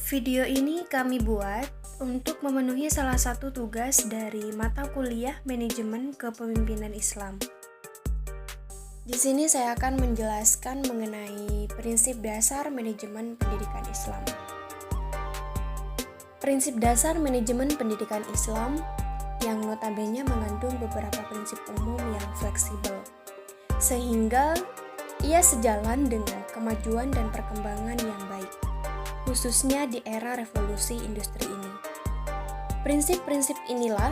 Video ini kami buat untuk memenuhi salah satu tugas dari mata kuliah Manajemen Kepemimpinan Islam. Di sini saya akan menjelaskan mengenai prinsip dasar manajemen pendidikan Islam. Prinsip dasar manajemen pendidikan Islam yang notabene mengandung beberapa prinsip umum yang fleksibel, sehingga ia sejalan dengan kemajuan dan perkembangan yang baik, khususnya di era revolusi industri ini. Prinsip-prinsip inilah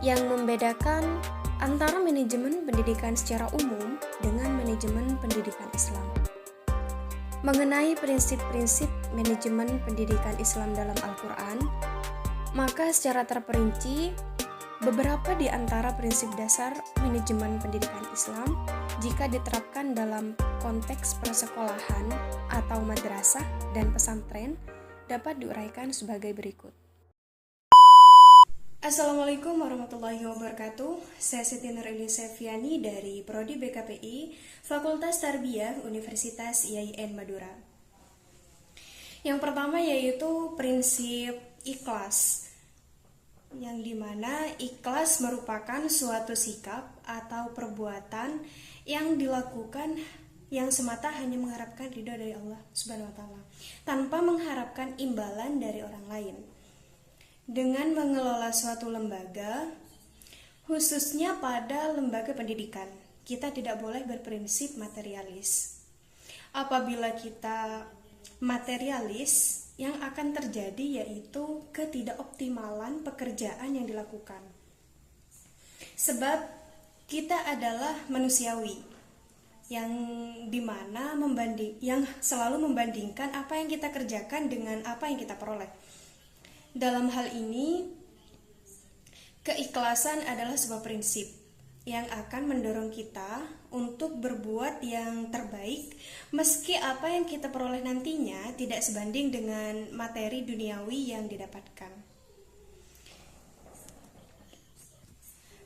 yang membedakan antara manajemen pendidikan secara umum dengan manajemen pendidikan Islam. Mengenai prinsip-prinsip manajemen pendidikan Islam dalam Al-Quran, maka secara terperinci, beberapa di antara prinsip dasar manajemen pendidikan Islam jika diterapkan dalam konteks persekolahan atau madrasah dan pesantren dapat diuraikan sebagai berikut. Assalamualaikum warahmatullahi wabarakatuh. Saya Siti Nurili Sefiani dari Prodi BKPI, Fakultas Tarbiyah Universitas IAIN Madura. Yang pertama yaitu prinsip ikhlas, yang dimana ikhlas merupakan suatu sikap atau perbuatan yang dilakukan yang semata hanya mengharapkan ridho dari Allah Subhanahu wa Ta'ala, tanpa mengharapkan imbalan dari orang lain. Dengan mengelola suatu lembaga, khususnya pada lembaga pendidikan, kita tidak boleh berprinsip materialis. Apabila kita materialis, yang akan terjadi yaitu ketidakoptimalan pekerjaan yang dilakukan. Sebab kita adalah manusiawi yang dimana yang selalu membandingkan apa yang kita kerjakan dengan apa yang kita peroleh. Dalam hal ini, keikhlasan adalah sebuah prinsip yang akan mendorong kita untuk berbuat yang terbaik meski apa yang kita peroleh nantinya tidak sebanding dengan materi duniawi yang didapatkan.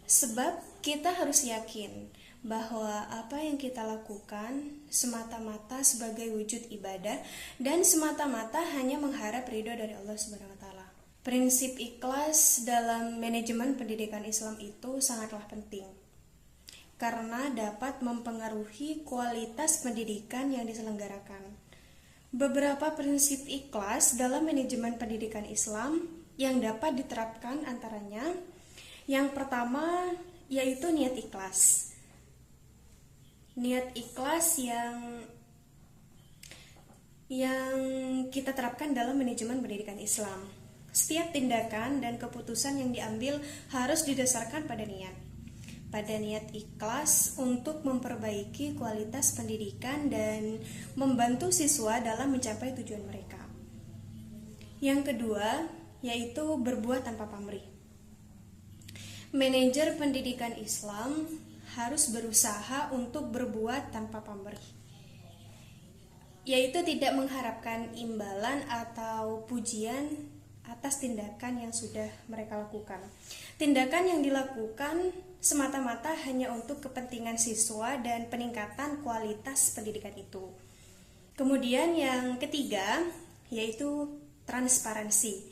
Sebab kita harus yakin bahwa apa yang kita lakukan semata-mata sebagai wujud ibadah dan semata-mata hanya mengharap ridho dari Allah Subhanahu wa Ta'ala. Prinsip ikhlas dalam manajemen pendidikan Islam itu sangatlah penting karena dapat mempengaruhi kualitas pendidikan yang diselenggarakan. Beberapa prinsip ikhlas dalam manajemen pendidikan Islam yang dapat diterapkan antaranya, yang pertama yaitu niat ikhlas. Niat ikhlas yang kita terapkan dalam manajemen pendidikan Islam. Setiap tindakan dan keputusan yang diambil harus didasarkan pada niat ikhlas untuk memperbaiki kualitas pendidikan dan membantu siswa dalam mencapai tujuan mereka. Yang kedua, yaitu berbuat tanpa pamrih. Manajer pendidikan Islam harus berusaha untuk berbuat tanpa pamrih, yaitu tidak mengharapkan imbalan atau pujian atas tindakan yang sudah mereka lakukan. Tindakan yang dilakukan semata-mata hanya untuk kepentingan siswa dan peningkatan kualitas pendidikan itu. Kemudian yang ketiga yaitu transparansi.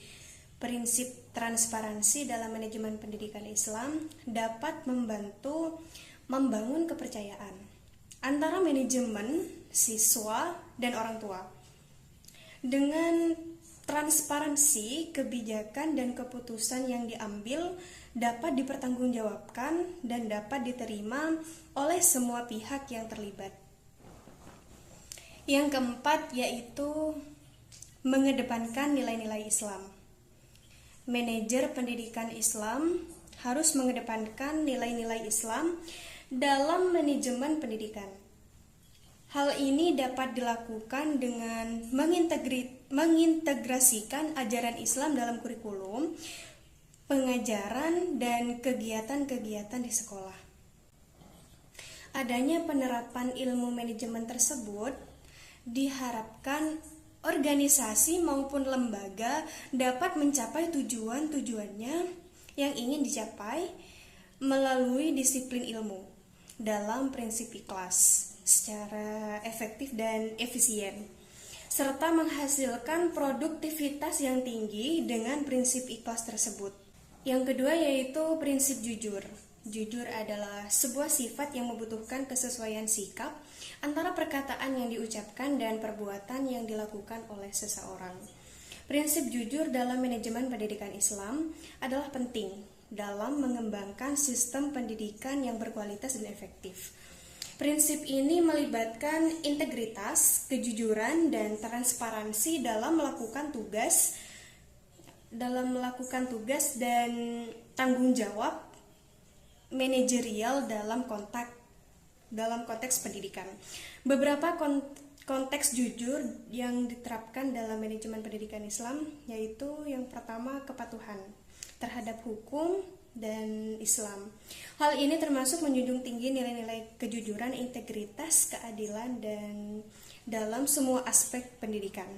Prinsip transparansi dalam manajemen pendidikan Islam dapat membantu membangun kepercayaan antara manajemen, siswa, dan orang tua. Dengan transparansi, kebijakan dan keputusan yang diambil dapat dipertanggungjawabkan dan dapat diterima oleh semua pihak yang terlibat. Yang keempat yaitu mengedepankan nilai-nilai Islam. Manajer pendidikan Islam harus mengedepankan nilai-nilai Islam dalam manajemen pendidikan. Hal ini dapat dilakukan dengan mengintegrasikan ajaran Islam dalam kurikulum, pengajaran, dan kegiatan-kegiatan di sekolah. Adanya penerapan ilmu manajemen tersebut diharapkan organisasi maupun lembaga dapat mencapai tujuan-tujuannya yang ingin dicapai melalui disiplin ilmu dalam prinsip ikhlas secara efektif dan efisien. serta menghasilkan produktivitas yang tinggi dengan prinsip ikhlas tersebut. Yang kedua yaitu prinsip jujur. Jujur adalah sebuah sifat yang membutuhkan kesesuaian sikap antara perkataan yang diucapkan dan perbuatan yang dilakukan oleh seseorang. Prinsip jujur dalam manajemen pendidikan Islam adalah penting dalam mengembangkan sistem pendidikan yang berkualitas dan efektif. Prinsip ini melibatkan integritas, kejujuran, dan transparansi dalam melakukan tugas dan tanggung jawab manajerial dalam konteks pendidikan. Beberapa konteks jujur yang diterapkan dalam manajemen pendidikan Islam yaitu yang pertama kepatuhan terhadap hukum dan Islam. Hal ini termasuk menjunjung tinggi nilai-nilai kejujuran, integritas, keadilan dan dalam semua aspek pendidikan.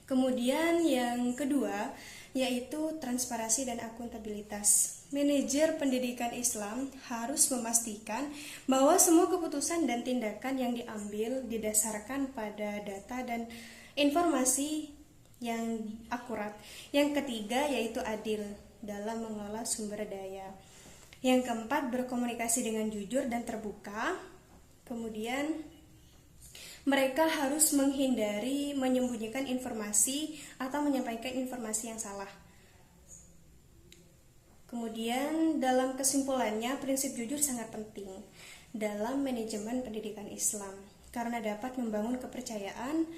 Kemudian yang kedua yaitu transparansi dan akuntabilitas. Manajer pendidikan Islam harus memastikan bahwa semua keputusan dan tindakan yang diambil didasarkan pada data dan informasi yang akurat. Yang ketiga yaitu adil dalam mengelola sumber daya. Yang keempat, berkomunikasi dengan jujur dan terbuka. Kemudian mereka harus menghindari menyembunyikan informasi atau menyampaikan informasi yang salah. Kemudian dalam kesimpulannya, prinsip jujur sangat penting dalam manajemen pendidikan Islam karena dapat membangun kepercayaan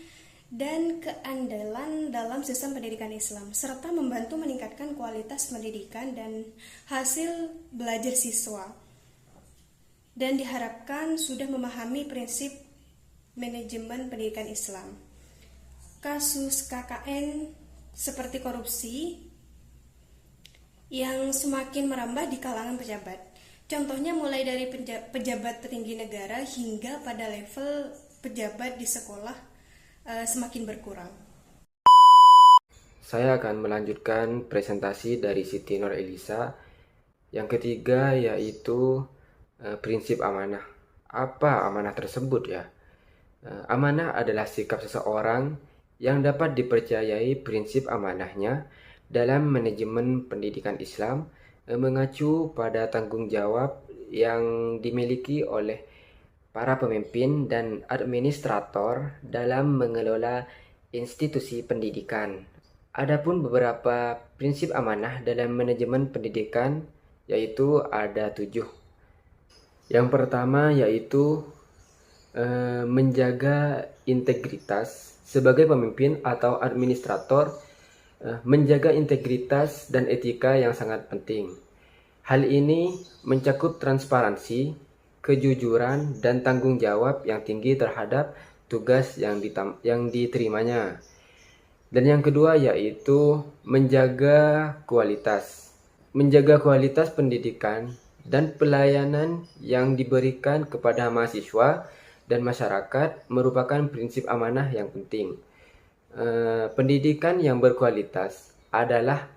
dan keandalan dalam sistem pendidikan Islam serta membantu meningkatkan kualitas pendidikan dan hasil belajar siswa. Dan diharapkan sudah memahami prinsip manajemen pendidikan Islam. Kasus KKN seperti korupsi yang semakin merambah di kalangan pejabat. Contohnya mulai dari pejabat petinggi negara hingga pada level pejabat di sekolah semakin berkurang. Saya akan melanjutkan presentasi dari Siti Nur Elisa. Yang ketiga yaitu prinsip amanah. Apa amanah tersebut ya? Amanah adalah sikap seseorang yang dapat dipercayai. Prinsip amanahnya dalam manajemen pendidikan Islam mengacu pada tanggung jawab yang dimiliki oleh para pemimpin dan administrator dalam mengelola institusi pendidikan. Adapun beberapa prinsip amanah dalam manajemen pendidikan yaitu ada 7. Yang pertama yaitu menjaga integritas sebagai pemimpin atau administrator. Menjaga integritas dan etika yang sangat penting. Hal ini mencakup transparansi, kejujuran, dan tanggung jawab yang tinggi terhadap tugas yang diterimanya. Dan yang kedua yaitu menjaga kualitas. Menjaga kualitas pendidikan dan pelayanan yang diberikan kepada mahasiswa dan masyarakat merupakan prinsip amanah yang penting. Pendidikan yang berkualitas adalah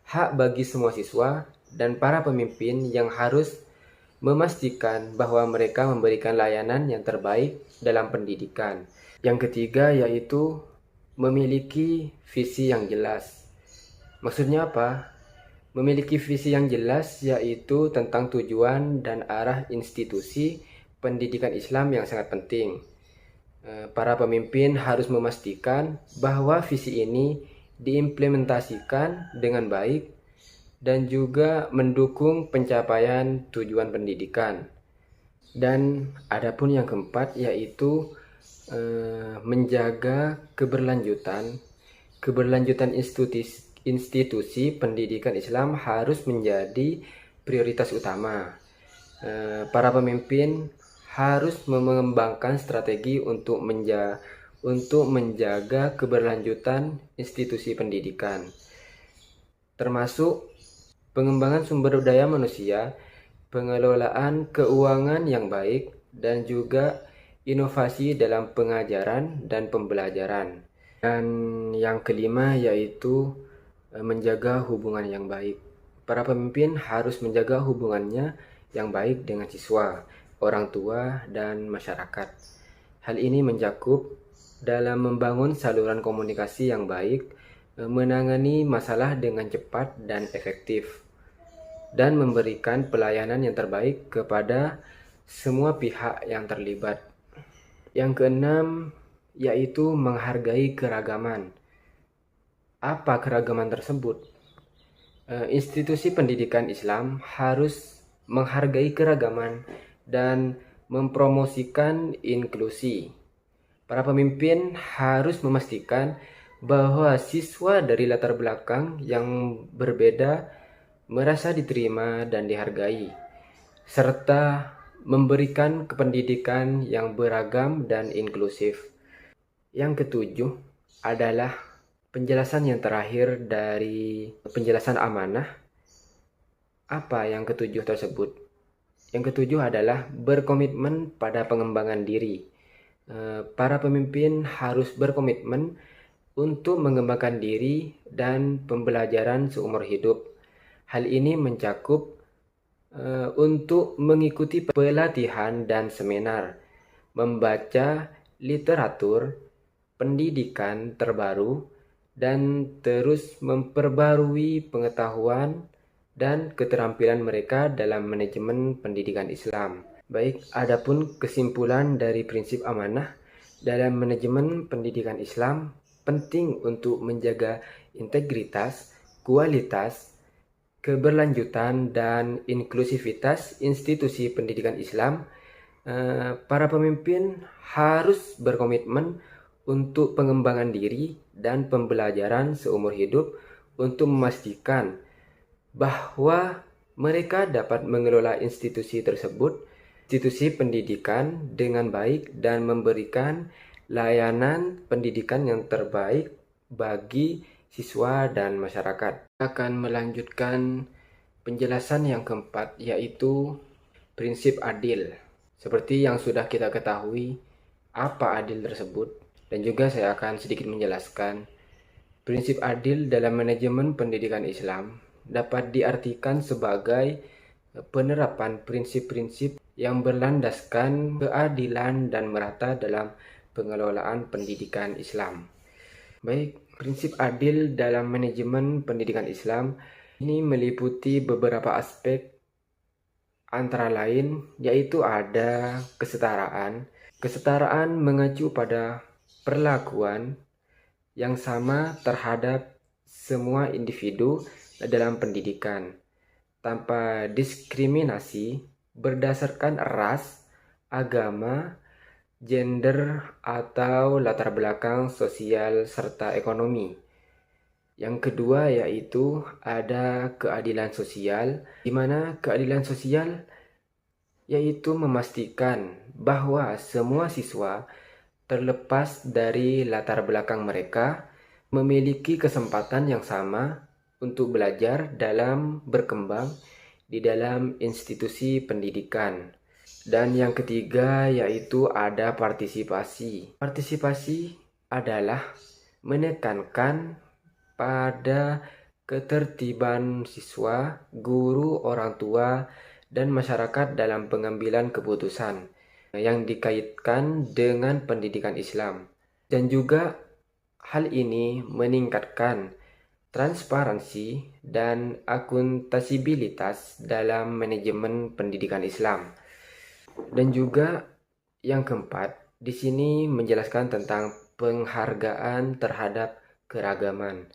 hak bagi semua siswa dan para pemimpin yang harus memastikan bahwa mereka memberikan layanan yang terbaik dalam pendidikan. Yang ketiga yaitu memiliki visi yang jelas. Maksudnya apa? Memiliki visi yang jelas yaitu tentang tujuan dan arah institusi pendidikan Islam yang sangat penting. Para pemimpin harus memastikan bahwa visi ini diimplementasikan dengan baik dan juga mendukung pencapaian tujuan pendidikan. Dan adapun yang keempat yaitu menjaga keberlanjutan institusi pendidikan Islam harus menjadi prioritas utama. Para pemimpin harus mengembangkan strategi untuk menjaga keberlanjutan institusi pendidikan, termasuk pengembangan sumber daya manusia, pengelolaan keuangan yang baik, dan juga inovasi dalam pengajaran dan pembelajaran. Dan yang kelima yaitu menjaga hubungan yang baik. Para pemimpin harus menjaga hubungannya yang baik dengan siswa, orang tua, dan masyarakat. Hal ini mencakup dalam membangun saluran komunikasi yang baik, menangani masalah dengan cepat dan efektif, dan memberikan pelayanan yang terbaik kepada semua pihak yang terlibat. Yang keenam, yaitu menghargai keragaman. Apa keragaman tersebut? Institusi pendidikan Islam harus menghargai keragaman dan mempromosikan inklusi. Para pemimpin harus memastikan bahwa siswa dari latar belakang yang berbeda merasa diterima dan dihargai, serta memberikan pendidikan yang beragam dan inklusif. Yang ketujuh adalah penjelasan yang terakhir dari penjelasan amanah. Apa yang ketujuh tersebut? Yang ketujuh adalah berkomitmen pada pengembangan diri. Para pemimpin harus berkomitmen untuk mengembangkan diri dan pembelajaran seumur hidup. Hal ini mencakup untuk mengikuti pelatihan dan seminar, membaca literatur, pendidikan terbaru, dan terus memperbarui pengetahuan dan keterampilan mereka dalam manajemen pendidikan Islam. Baik, adapun kesimpulan dari prinsip amanah dalam manajemen pendidikan Islam penting untuk menjaga integritas, kualitas, keberlanjutan, dan inklusivitas institusi pendidikan Islam. Para pemimpin harus berkomitmen untuk pengembangan diri dan pembelajaran seumur hidup untuk memastikan bahwa mereka dapat mengelola institusi tersebut, institusi pendidikan dengan baik dan memberikan layanan pendidikan yang terbaik bagi siswa dan masyarakat. Akan melanjutkan penjelasan yang keempat, yaitu prinsip adil. Seperti yang sudah kita ketahui, apa adil tersebut? Dan juga saya akan sedikit menjelaskan. Prinsip adil dalam manajemen pendidikan Islam dapat diartikan sebagai penerapan prinsip-prinsip yang berlandaskan keadilan dan merata dalam pengelolaan pendidikan Islam. Baik, prinsip adil dalam manajemen pendidikan Islam ini meliputi beberapa aspek, antara lain yaitu ada kesetaraan. Kesetaraan mengacu pada perlakuan yang sama terhadap semua individu dalam pendidikan, tanpa diskriminasi berdasarkan ras, agama, gender, atau latar belakang sosial serta ekonomi. Yang kedua yaitu ada keadilan sosial, di mana keadilan sosial yaitu memastikan bahwa semua siswa terlepas dari latar belakang mereka, memiliki kesempatan yang sama untuk belajar dalam berkembang di dalam institusi pendidikan. Dan yang ketiga yaitu ada partisipasi. Partisipasi adalah menekankan pada ketertiban siswa, guru, orang tua, dan masyarakat dalam pengambilan keputusan yang dikaitkan dengan pendidikan Islam. Dan juga hal ini meningkatkan transparansi dan akuntabilitas dalam manajemen pendidikan Islam. Dan juga yang keempat, di sini menjelaskan tentang penghargaan terhadap keragaman.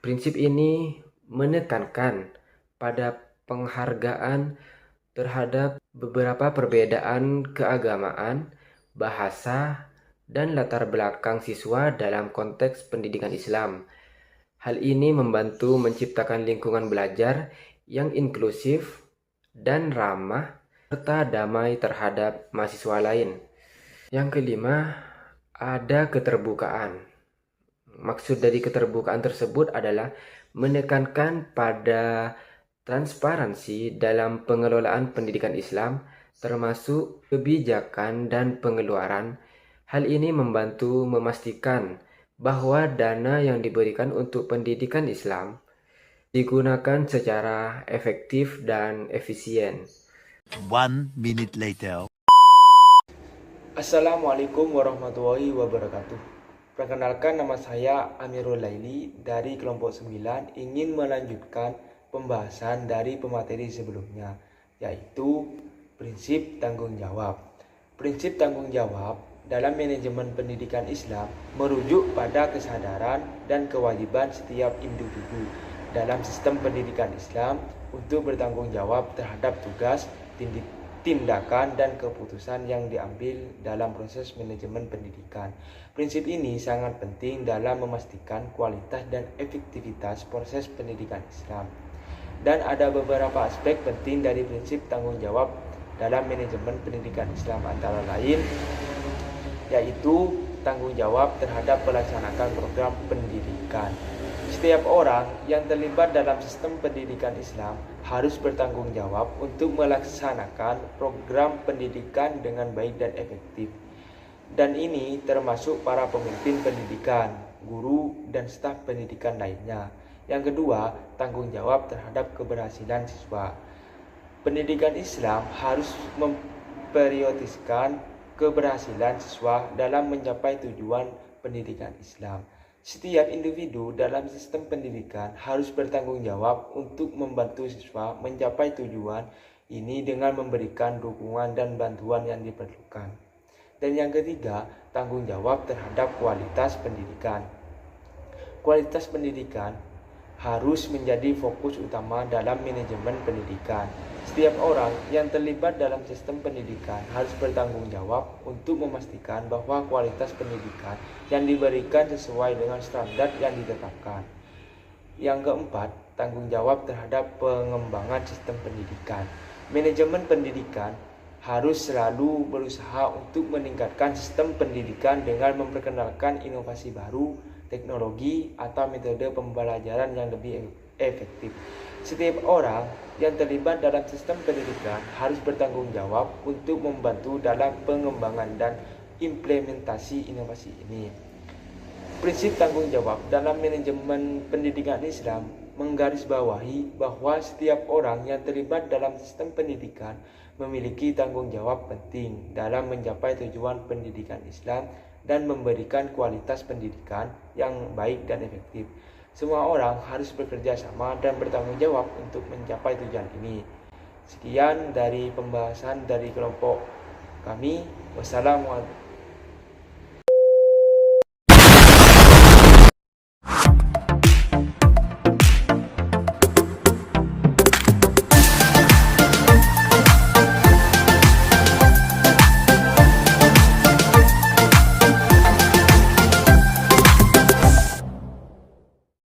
Prinsip ini menekankan pada penghargaan terhadap beberapa perbedaan keagamaan, bahasa, dan latar belakang siswa dalam konteks pendidikan Islam. Hal ini membantu menciptakan lingkungan belajar yang inklusif dan ramah serta damai terhadap mahasiswa lain. Yang kelima, ada keterbukaan. Maksud dari keterbukaan tersebut adalah menekankan pada transparansi dalam pengelolaan pendidikan Islam, termasuk kebijakan dan pengeluaran. Hal ini membantu memastikan bahwa dana yang diberikan untuk pendidikan Islam digunakan secara efektif dan efisien. 1 minute later. Assalamualaikum warahmatullahi wabarakatuh. Perkenalkan, nama saya Amirul Laili dari kelompok 9, ingin melanjutkan pembahasan dari pemateri sebelumnya, yaitu prinsip tanggung jawab. Prinsip tanggung jawab dalam manajemen pendidikan Islam merujuk pada kesadaran dan kewajiban setiap individu dalam sistem pendidikan Islam untuk bertanggung jawab terhadap tugas, tindakan, dan keputusan yang diambil dalam proses manajemen pendidikan. Prinsip ini sangat penting dalam memastikan kualitas dan efektivitas proses pendidikan Islam. Dan ada beberapa aspek penting dari prinsip tanggung jawab dalam manajemen pendidikan Islam, antara lain yaitu tanggung jawab terhadap pelaksanaan program pendidikan. Setiap orang yang terlibat dalam sistem pendidikan Islam harus bertanggung jawab untuk melaksanakan program pendidikan dengan baik dan efektif. Dan ini termasuk para pemimpin pendidikan, guru, dan staf pendidikan lainnya. Yang kedua, tanggung jawab terhadap keberhasilan siswa. Pendidikan Islam harus memprioritaskan keberhasilan siswa dalam mencapai tujuan pendidikan Islam. Setiap individu dalam sistem pendidikan harus bertanggung jawab untuk membantu siswa mencapai tujuan ini dengan memberikan dukungan dan bantuan yang diperlukan. Dan yang ketiga, tanggung jawab terhadap kualitas pendidikan. Kualitas pendidikan harus menjadi fokus utama dalam manajemen pendidikan. Setiap orang yang terlibat dalam sistem pendidikan harus bertanggung jawab untuk memastikan bahwa kualitas pendidikan yang diberikan sesuai dengan standar yang ditetapkan. Yang keempat, tanggung jawab terhadap pengembangan sistem pendidikan. Manajemen pendidikan harus selalu berusaha untuk meningkatkan sistem pendidikan dengan memperkenalkan inovasi baru, teknologi, atau metode pembelajaran yang lebih efektif. Setiap orang yang terlibat dalam sistem pendidikan harus bertanggung jawab untuk membantu dalam pengembangan dan implementasi inovasi ini. Prinsip tanggung jawab dalam manajemen pendidikan Islam menggarisbawahi bahwa setiap orang yang terlibat dalam sistem pendidikan memiliki tanggung jawab penting dalam mencapai tujuan pendidikan Islam dan memberikan kualitas pendidikan yang baik dan efektif. Semua orang harus bekerja sama dan bertanggung jawab untuk mencapai tujuan ini. Sekian dari pembahasan dari kelompok kami. Wassalamualaikum